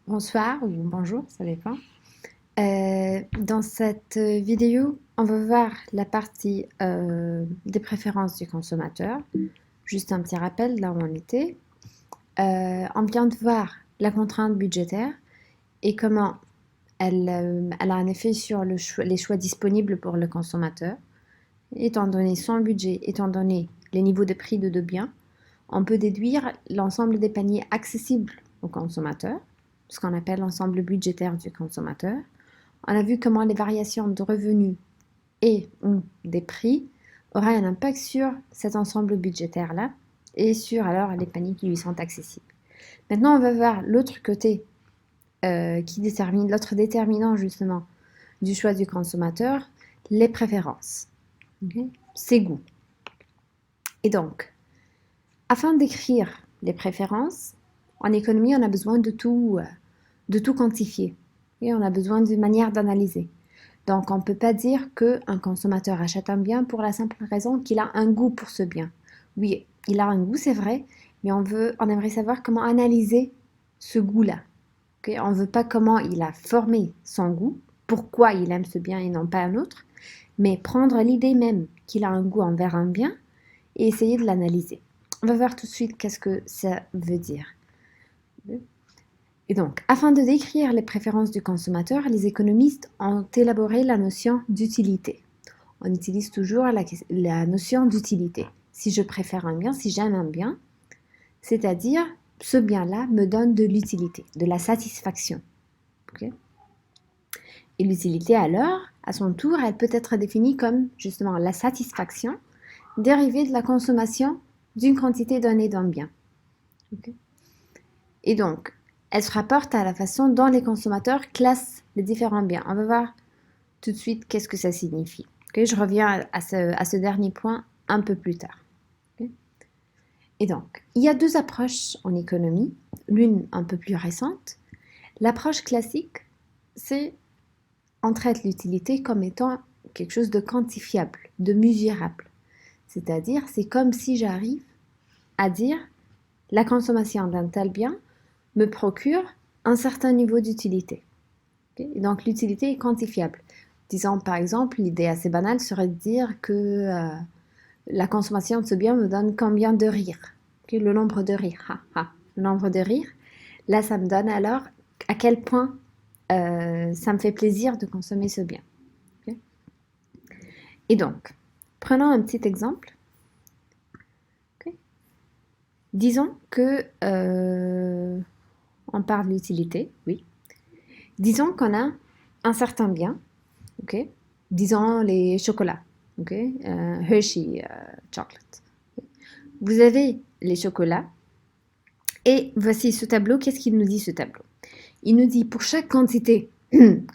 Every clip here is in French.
Bonsoir ou bonjour, ça dépend. Dans cette vidéo, on va voir la partie des préférences du consommateur. Juste un petit rappel, là où on était. On vient de voir la contrainte budgétaire et comment elle a un effet sur les choix disponibles pour le consommateur. Étant donné son budget, étant donné les niveaux de prix de deux biens, on peut déduire l'ensemble des paniers accessibles au consommateur, ce qu'on appelle l'ensemble budgétaire du consommateur. On a vu comment les variations de revenus et ou des prix auraient un impact sur cet ensemble budgétaire-là et sur alors les paniers qui lui sont accessibles. Maintenant, on va voir l'autre côté qui détermine, l'autre déterminant justement du choix du consommateur, les préférences, okay? Ses goûts. Et donc, afin d'écrire les préférences, en économie, on a besoin de tout quantifier. Et on a besoin d'une manière d'analyser. Donc, on ne peut pas dire qu'un consommateur achète un bien pour la simple raison qu'il a un goût pour ce bien. Oui, il a un goût, c'est vrai, mais on aimerait savoir comment analyser ce goût-là. Okay? On ne veut pas comment il a formé son goût, pourquoi il aime ce bien et non pas un autre, mais prendre l'idée même qu'il a un goût envers un bien et essayer de l'analyser. On va voir tout de suite qu'est-ce que ça veut dire. Et donc, afin de décrire les préférences du consommateur, les économistes ont élaboré la notion d'utilité. On utilise toujours la notion d'utilité. Si je préfère un bien, si j'aime un bien, c'est-à-dire ce bien-là me donne de l'utilité, de la satisfaction. Okay? Et l'utilité alors, à son tour, elle peut être définie comme justement la satisfaction dérivée de la consommation d'une quantité donnée d'un bien. Okay? Et donc, elle se rapporte à la façon dont les consommateurs classent les différents biens. On va voir tout de suite qu'est-ce que ça signifie. Okay? Je reviens à ce dernier point un peu plus tard. Okay? Et donc, il y a deux approches en économie, l'une un peu plus récente. L'approche classique, c'est on traite l'utilité comme étant quelque chose de quantifiable, de mesurable. C'est-à-dire, c'est comme si j'arrive à dire la consommation d'un tel bien me procure un certain niveau d'utilité. Okay? Et donc l'utilité est quantifiable. Disons par exemple, l'idée assez banale serait de dire que la consommation de ce bien me donne combien de rires. Okay? Le nombre de rires. Le nombre de rires. Là, ça me donne alors à quel point ça me fait plaisir de consommer ce bien. Okay? Et donc, prenons un petit exemple. Okay? Disons que on parle d'utilité, oui. Disons qu'on a un certain bien, ok? Disons les chocolats, ok? Hershey chocolate. Vous avez les chocolats et voici ce tableau. Qu'est-ce qu'il nous dit ce tableau? Il nous dit pour chaque quantité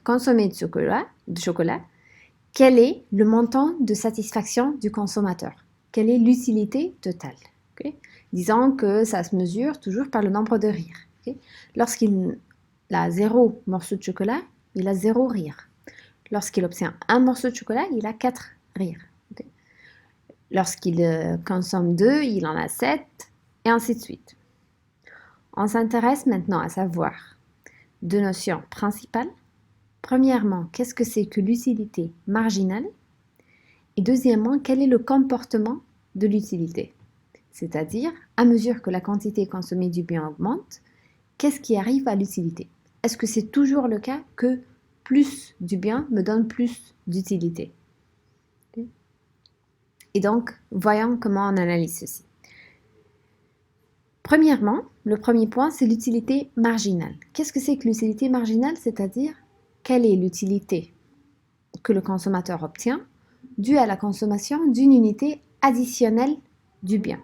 consommée de chocolat, quel est le montant de satisfaction du consommateur? Quelle est l'utilité totale? Okay? Disons que ça se mesure toujours par le nombre de rires. Okay? Lorsqu'il a 0 morceau de chocolat, il a 0 rire. Lorsqu'il obtient un morceau de chocolat, il a 4 rires. Okay? Lorsqu'il consomme 2, il en a 7, et ainsi de suite. On s'intéresse maintenant à savoir deux notions principales. Premièrement, qu'est-ce que c'est que l'utilité marginale? Et deuxièmement, quel est le comportement de l'utilité? C'est-à-dire, à mesure que la quantité consommée du bien augmente, qu'est-ce qui arrive à l'utilité? Est-ce que c'est toujours le cas que plus du bien me donne plus d'utilité? Et donc, voyons comment on analyse ceci. Premièrement, le premier point, c'est l'utilité marginale. Qu'est-ce que c'est que l'utilité marginale? C'est-à-dire, quelle est l'utilité que le consommateur obtient due à la consommation d'une unité additionnelle du bien.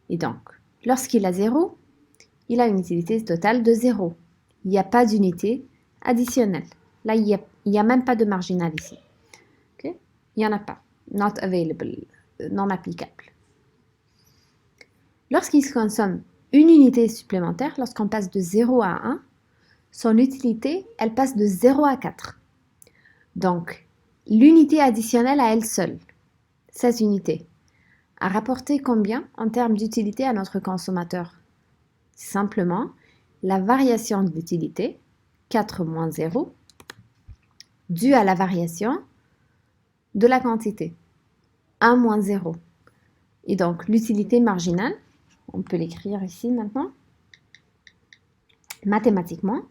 Et donc, lorsqu'il a 0, il a une utilité totale de 0. Il n'y a pas d'unité additionnelle. Là, il n'y a même pas de marginal ici. Okay? Il n'y en a pas. Not available, non applicable. Lorsqu'il consomme une unité supplémentaire, lorsqu'on passe de 0 à 1, son utilité, elle passe de 0 à 4. Donc, l'unité additionnelle à elle seule, 16 unités, a rapporté combien en termes d'utilité à notre consommateur? Simplement, la variation de l'utilité, 4 moins 0, due à la variation de la quantité, 1 moins 0. Et donc, l'utilité marginale, on peut l'écrire ici maintenant, mathématiquement,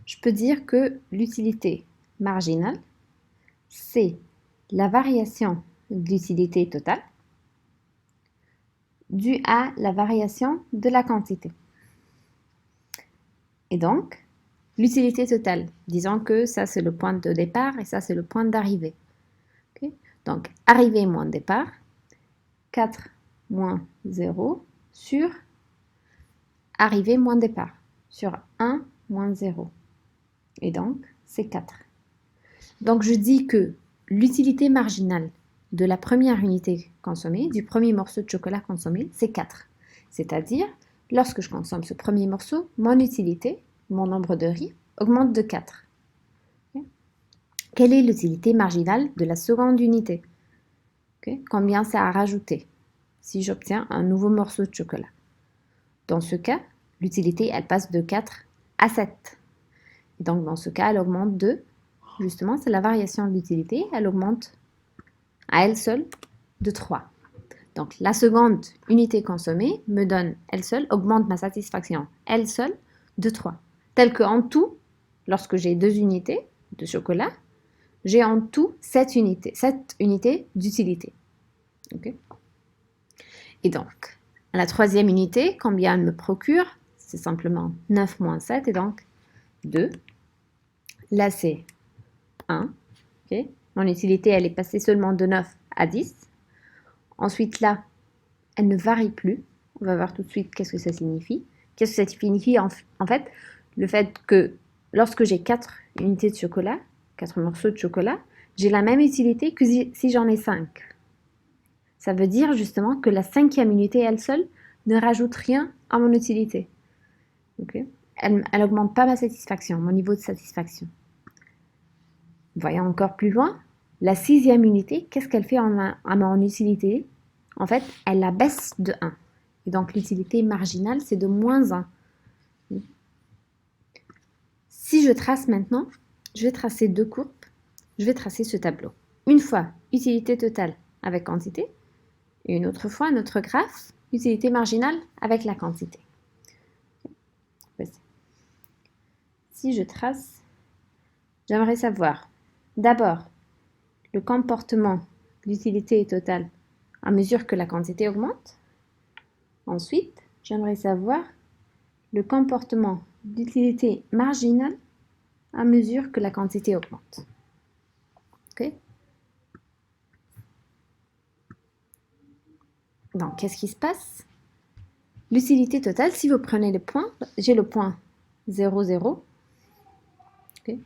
je peux dire que l'utilité marginale, c'est la variation de l'utilité totale due à la variation de la quantité. Et donc, l'utilité totale, disons que ça c'est le point de départ et ça c'est le point d'arrivée. Okay? Donc, arrivée moins départ, 4 moins 0 sur arrivée moins départ, sur 1 moins 0. Et donc, c'est 4. Donc, je dis que l'utilité marginale de la première unité consommée, du premier morceau de chocolat consommé, c'est 4. C'est-à-dire, lorsque je consomme ce premier morceau, mon utilité, mon nombre de riz, augmente de 4. Okay? Quelle est l'utilité marginale de la seconde unité? Okay? Combien ça a rajouté si j'obtiens un nouveau morceau de chocolat? Dans ce cas, l'utilité, elle passe de 4 à 7. Et donc, dans ce cas, elle augmente de, justement, c'est la variation de l'utilité, elle augmente à elle seule de 3. Donc, la seconde unité consommée me donne, elle seule, augmente ma satisfaction, elle seule, de 3. Tel qu'en tout, lorsque j'ai 2 unités de chocolat, j'ai en tout 7 unités d'utilité. Okay? Et donc, la troisième unité, combien elle me procure? C'est simplement 9 moins 7, et donc 2. Là, c'est 1. Okay? Mon utilité, elle est passée seulement de 9 à 10. Ensuite, là, elle ne varie plus. On va voir tout de suite qu'est-ce que ça signifie. Qu'est-ce que ça signifie en fait? Le fait que lorsque j'ai 4 unités de chocolat, 4 morceaux de chocolat, j'ai la même utilité que si j'en ai 5. Ça veut dire justement que la cinquième unité, elle seule, ne rajoute rien à mon utilité. Okay? Elle n'augmente pas ma satisfaction, mon niveau de satisfaction. Voyons encore plus loin. La sixième unité, qu'est-ce qu'elle fait à mon utilité? En fait, elle la baisse de 1. Et donc, l'utilité marginale, c'est de moins 1. Si je trace maintenant, je vais tracer deux courbes. Je vais tracer ce tableau. Une fois, utilité totale avec quantité. Et une autre fois, notre graphe, utilité marginale avec la quantité. Si je trace, j'aimerais savoir d'abord le comportement d'utilité totale à mesure que la quantité augmente. Ensuite, j'aimerais savoir le comportement d'utilité marginale à mesure que la quantité augmente. Okay? Donc, qu'est-ce qui se passe? L'utilité totale, si vous prenez les points, j'ai le point 0, 0. Okay?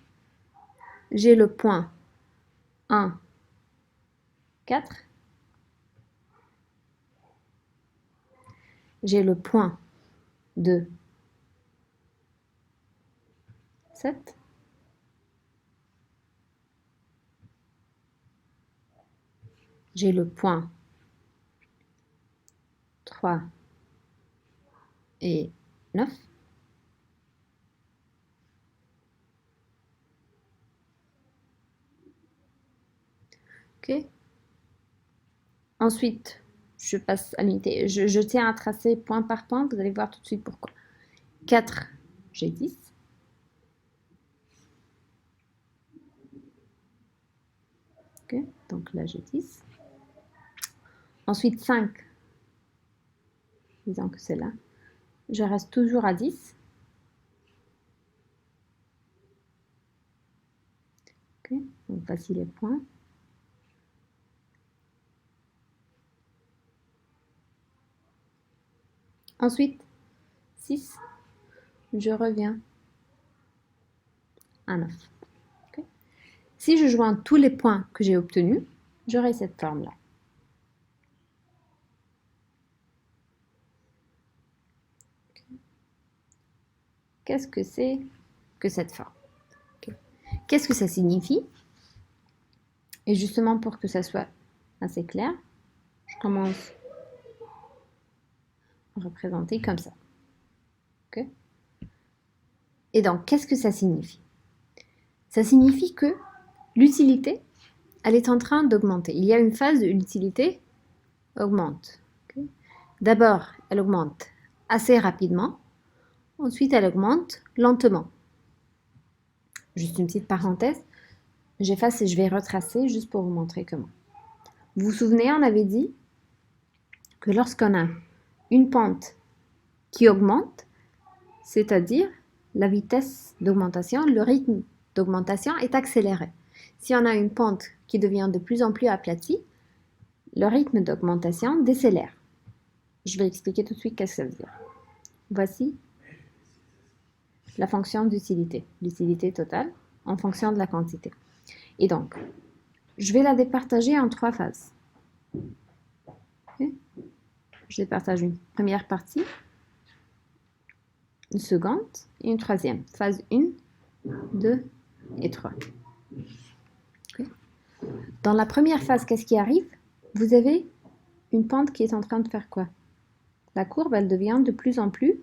J'ai le point 1, 4. J'ai le point 2, 7. J'ai le point 3 et 9. Okay. Ensuite, je passe à l'unité. Je tiens à tracer point par point. Vous allez voir tout de suite pourquoi. 4, j'ai 10. Okay. Donc là, j'ai 10. Ensuite, 5. Disons que c'est là. Je reste toujours à 10. Okay. Donc voici les points. Ensuite, 6, je reviens à 9. Okay. Si je joins tous les points que j'ai obtenus, j'aurai cette forme-là. Okay. Qu'est-ce que c'est que cette forme? Okay. Qu'est-ce que ça signifie? Et justement, pour que ça soit assez clair, je commence à représenter comme ça. Okay. Et donc, qu'est-ce que ça signifie? Ça signifie que l'utilité, elle est en train d'augmenter. Il y a une phase où l'utilité augmente. Okay? D'abord, elle augmente assez rapidement. Ensuite, elle augmente lentement. Juste une petite parenthèse. J'efface et je vais retracer juste pour vous montrer comment. Vous vous souvenez, on avait dit que lorsqu'on a une pente qui augmente, c'est-à-dire la vitesse d'augmentation, le rythme d'augmentation est accéléré. Si on a une pente qui devient de plus en plus aplatie, le rythme d'augmentation décélère. Je vais expliquer tout de suite qu'est-ce que ça veut dire. Voici la fonction d'utilité, l'utilité totale en fonction de la quantité. Et donc, je vais la départager en 3 phases. Okay? Je départage une première partie, une seconde et une troisième. Phase 1, 2 et 3. Okay? Dans la première phase, qu'est-ce qui arrive? Vous avez une pente qui est en train de faire quoi? La courbe, elle devient de plus en plus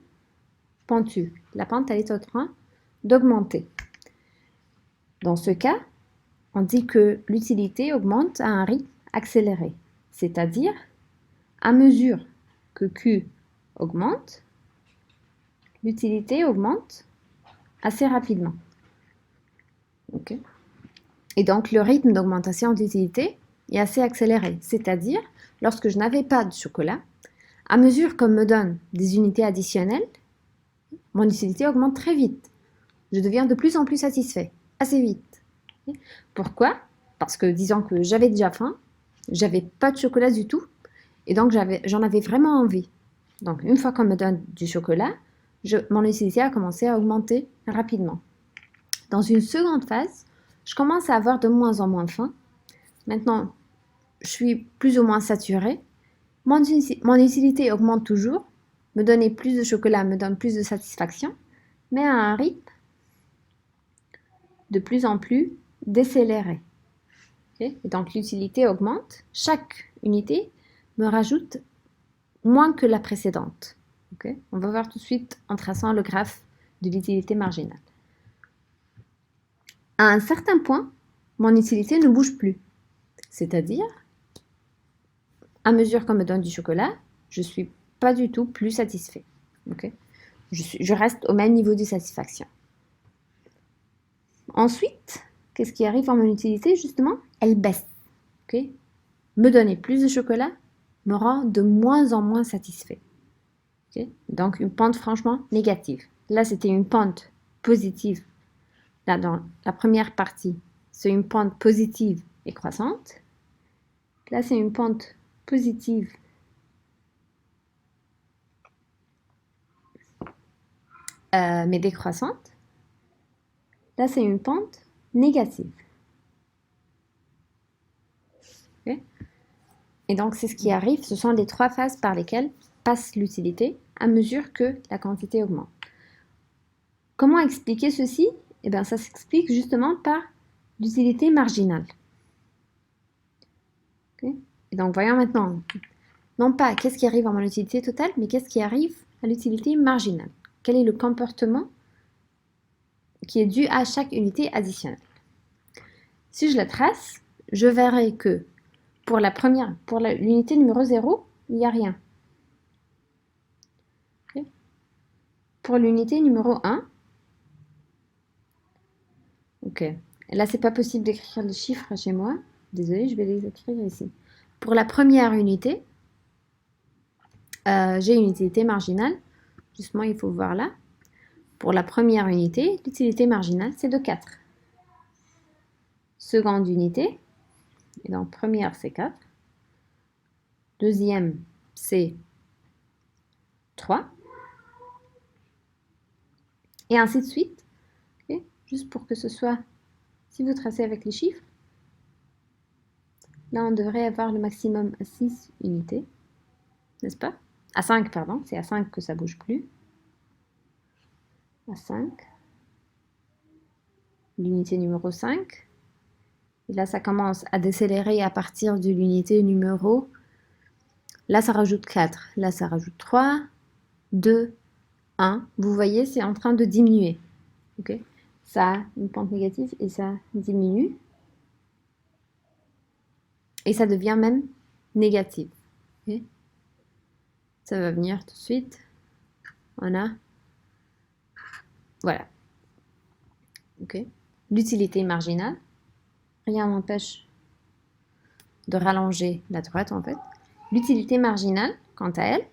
pentue. La pente, elle est en train d'augmenter. Dans ce cas, on dit que l'utilité augmente à un rythme accéléré. C'est-à-dire, à mesure que Q augmente, l'utilité augmente assez rapidement. Okay. Et donc, le rythme d'augmentation d'utilité est assez accéléré. C'est-à-dire, lorsque je n'avais pas de chocolat, à mesure qu'on me donne des unités additionnelles, mon utilité augmente très vite. Je deviens de plus en plus satisfait, assez vite. Pourquoi? Parce que disons que j'avais déjà faim, j'avais pas de chocolat du tout, et donc j'en avais vraiment envie. Donc une fois qu'on me donne du chocolat, mon utilité a commencé à augmenter rapidement. Dans une seconde phase, je commence à avoir de moins en moins faim. Maintenant, je suis plus ou moins saturée. Mon utilité augmente toujours. Me donner plus de chocolat me donne plus de satisfaction, mais à un rythme de plus en plus décéléré. Okay? Et donc l'utilité augmente. Chaque unité me rajoute moins que la précédente. Okay? On va voir tout de suite en traçant le graphe de l'utilité marginale. À un certain point, mon utilité ne bouge plus. C'est-à-dire, à mesure qu'on me donne du chocolat, je ne suis pas du tout plus satisfait. Okay? Je reste au même niveau de satisfaction. Ensuite, qu'est-ce qui arrive en mon utilité? Justement, elle baisse. Okay? Me donner plus de chocolat me rend de moins en moins satisfait. Okay? Donc, une pente franchement négative. Là, c'était une pente positive. Là, dans la première partie, c'est une pente positive et croissante. Là, c'est une pente positive mais décroissante. Là, c'est une pente négative. Okay? Et donc, c'est ce qui arrive. Ce sont les 3 phases par lesquelles passe l'utilité à mesure que la quantité augmente. Comment expliquer ceci? Eh bien, ça s'explique justement par l'utilité marginale. Okay? Et donc, voyons maintenant, non pas qu'est-ce qui arrive à mon utilité totale, mais qu'est-ce qui arrive à l'utilité marginale. Quel est le comportement qui est dû à chaque unité additionnelle. Si je la trace, je verrai que pour l'unité numéro 0, il n'y a rien. Okay. Pour l'unité numéro 1, ok. Là, c'est pas possible d'écrire les chiffres chez moi. Désolée, je vais les écrire ici. Pour la première unité, j'ai une utilité marginale. Justement, il faut voir là. Pour la première unité, l'utilité marginale, c'est de 4. Seconde unité, et donc première, c'est 4. Deuxième, c'est 3. Et ainsi de suite. Okay? Juste pour que ce soit, si vous tracez avec les chiffres, là on devrait avoir le maximum à 6 unités, n'est-ce pas? À 5, pardon, c'est à 5 que ça ne bouge plus. À 5. L'unité numéro 5. Et là, ça commence à décélérer à partir de l'unité numéro... Là, ça rajoute 4. Là, ça rajoute 3, 2, 1. Vous voyez, c'est en train de diminuer. Ok, ça a une pente négative et ça diminue. Et ça devient même négatif. Ok, ça va venir tout de suite. Voilà. Ok. L'utilité marginale, rien n'empêche de rallonger la droite en fait. L'utilité marginale, quant à elle,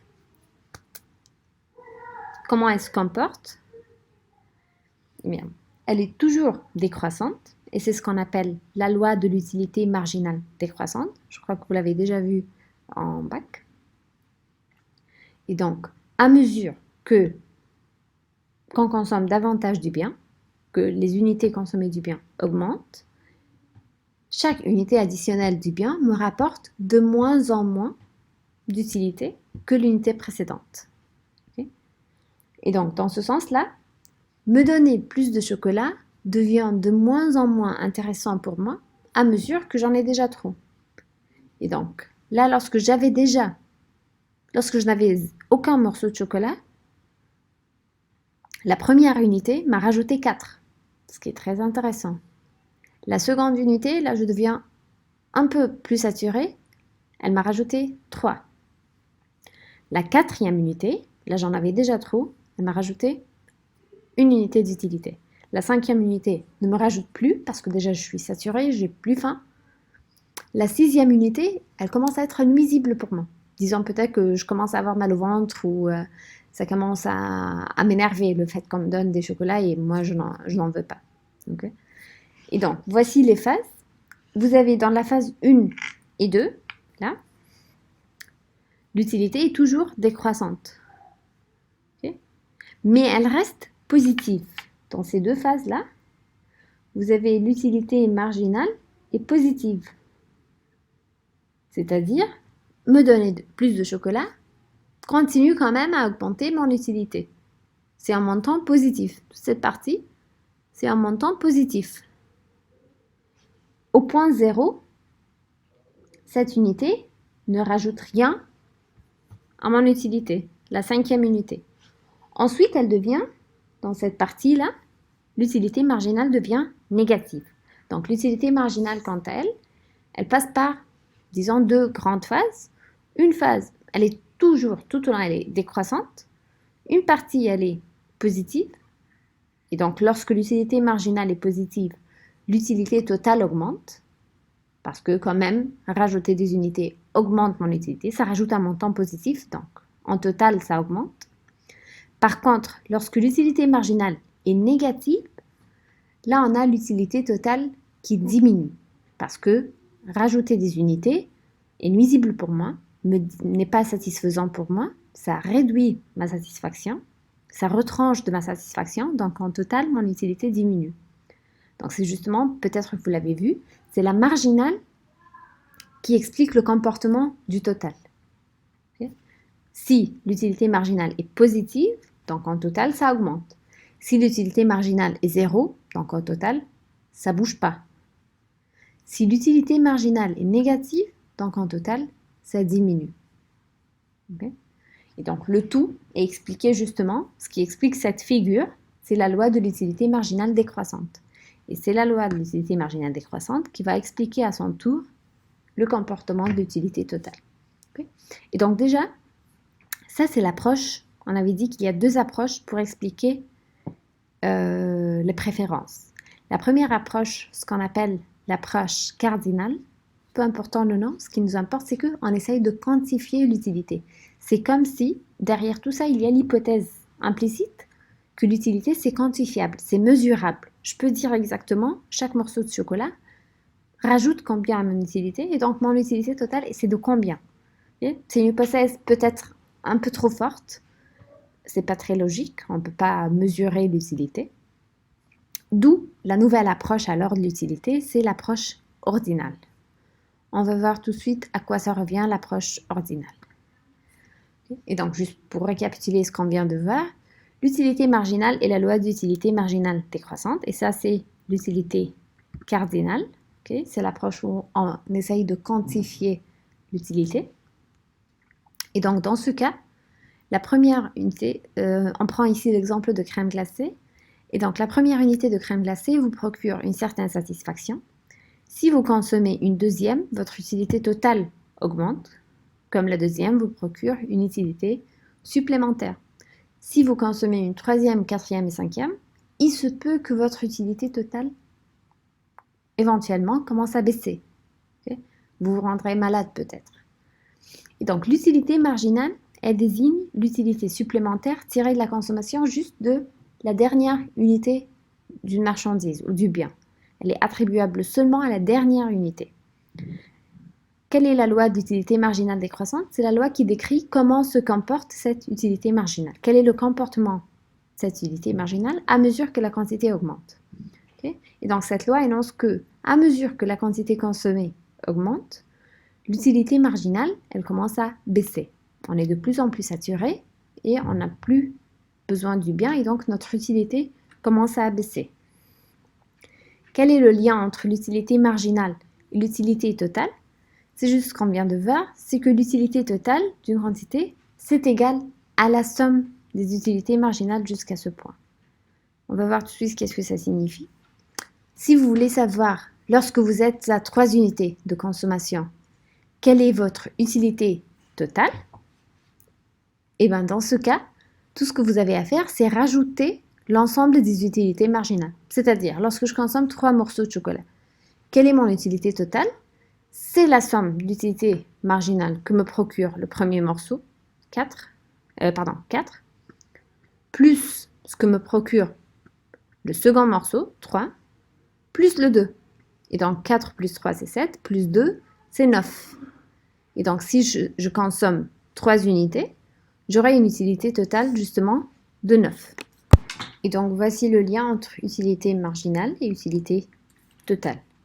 comment elle se comporte? Eh bien, elle est toujours décroissante et c'est ce qu'on appelle la loi de l'utilité marginale décroissante. Je crois que vous l'avez déjà vu en bac. Et donc, à mesure que qu'on consomme davantage du bien, que les unités consommées du bien augmentent, chaque unité additionnelle du bien me rapporte de moins en moins d'utilité que l'unité précédente. Okay? Et donc, dans ce sens-là, me donner plus de chocolat devient de moins en moins intéressant pour moi à mesure que j'en ai déjà trop. Et donc, là, lorsque je n'avais aucun morceau de chocolat, la première unité m'a rajouté 4, ce qui est très intéressant. La seconde unité, là, je deviens un peu plus saturée, elle m'a rajouté 3. La quatrième unité, là, j'en avais déjà trop, elle m'a rajouté une unité d'utilité. La cinquième unité ne me rajoute plus parce que déjà je suis saturée, j'ai plus faim. La sixième unité, elle commence à être nuisible pour moi. Disons peut-être que je commence à avoir mal au ventre ou ça commence à m'énerver le fait qu'on me donne des chocolats et moi je n'en veux pas. Okay. Et donc, voici les phases. Vous avez dans la phase 1 et 2, là, l'utilité est toujours décroissante. Okay. Mais elle reste positive. Dans ces deux phases-là, vous avez l'utilité marginale et positive. C'est-à-dire, me donner plus de chocolat continue quand même à augmenter mon utilité. C'est un montant positif. Toute cette partie, c'est un montant positif. Au point 0, cette unité ne rajoute rien à mon utilité, la cinquième unité. Ensuite, elle devient, dans cette partie-là, l'utilité marginale devient négative. Donc l'utilité marginale, quant à elle, elle passe par, disons, deux grandes phases. Une phase, elle est toujours, tout au long, elle est décroissante. Une partie, elle est positive. Et donc, lorsque l'utilité marginale est positive, l'utilité totale augmente. Parce que quand même, rajouter des unités augmente mon utilité. Ça rajoute un montant positif, donc en total, ça augmente. Par contre, lorsque l'utilité marginale est négative, là, on a l'utilité totale qui diminue. Parce que rajouter des unités est nuisible pour moi, n'est pas satisfaisant pour moi, ça réduit ma satisfaction, ça retranche de ma satisfaction, donc en total, mon utilité diminue. Donc c'est justement, peut-être que vous l'avez vu, c'est la marginale qui explique le comportement du total. Okay? Si l'utilité marginale est positive, donc en total, ça augmente. Si l'utilité marginale est 0, donc en total, ça ne bouge pas. Si l'utilité marginale est négative, donc en total, ça diminue. Okay? Et donc le tout est expliqué justement, ce qui explique cette figure, c'est la loi de l'utilité marginale décroissante. Et c'est la loi de l'utilité marginale décroissante qui va expliquer à son tour le comportement de l'utilité totale. Okay? Et donc déjà, ça c'est l'approche, on avait dit qu'il y a deux approches pour expliquer les préférences. La première approche, ce qu'on appelle l'approche cardinale, peu importe le nom, ce qui nous importe, c'est qu'on essaye de quantifier l'utilité. C'est comme si, derrière tout ça, il y a l'hypothèse implicite que l'utilité, c'est quantifiable, c'est mesurable. Je peux dire exactement, chaque morceau de chocolat rajoute combien à mon utilité, et donc mon utilité totale, c'est de combien. C'est une hypothèse peut-être un peu trop forte, c'est pas très logique, on ne peut pas mesurer l'utilité. D'où la nouvelle approche alors de l'utilité, c'est l'approche ordinale. On va voir tout de suite à quoi ça revient l'approche ordinale. Et donc, juste pour récapituler ce qu'on vient de voir, l'utilité marginale est la loi d'utilité marginale décroissante, et ça, c'est l'utilité cardinale. Okay? C'est l'approche où on essaye de quantifier l'utilité. Et donc, dans ce cas, la première unité, on prend ici l'exemple de crème glacée, Et donc, la première unité de crème glacée vous procure une certaine satisfaction. Si vous consommez une deuxième, votre utilité totale augmente, comme la deuxième vous procure une utilité supplémentaire. Si vous consommez une troisième, quatrième et cinquième, il se peut que votre utilité totale, éventuellement, commence à baisser. Okay? Vous vous rendrez malade peut-être. Et donc, l'utilité marginale, elle désigne l'utilité supplémentaire tirée de la consommation juste de la dernière unité d'une marchandise ou du bien. Elle est attribuable seulement à la dernière unité. Quelle est la loi d'utilité marginale décroissante? C'est la loi qui décrit comment se comporte cette utilité marginale. Quel est le comportement de cette utilité marginale à mesure que la quantité augmente. Okay? Et donc cette loi énonce que, à mesure que la quantité consommée augmente, l'utilité marginale, elle commence à baisser. On est de plus en plus saturé et on n'a plus besoin du bien et donc notre utilité commence à baisser. Quel est le lien entre l'utilité marginale et l'utilité totale? C'est juste ce qu'on vient de voir, c'est que l'utilité totale d'une quantité, c'est égal à la somme des utilités marginales jusqu'à ce point. On va voir tout de suite qu'est-ce que ça signifie. Si vous voulez savoir, lorsque vous êtes à 3 unités de consommation, quelle est votre utilité totale? Et bien dans ce cas, tout ce que vous avez à faire, c'est rajouter l'ensemble des utilités marginales. C'est-à-dire, lorsque je consomme 3 morceaux de chocolat, quelle est mon utilité totale? C'est la somme d'utilités marginales que me procure le premier morceau, 4, plus ce que me procure le second morceau, 3, plus le 2. Et donc 4 plus 3, c'est 7, plus 2, c'est 9. Et donc si je consomme 3 unités, j'aurai une utilité totale justement de 9. Et donc voici le lien entre utilité marginale et utilité totale.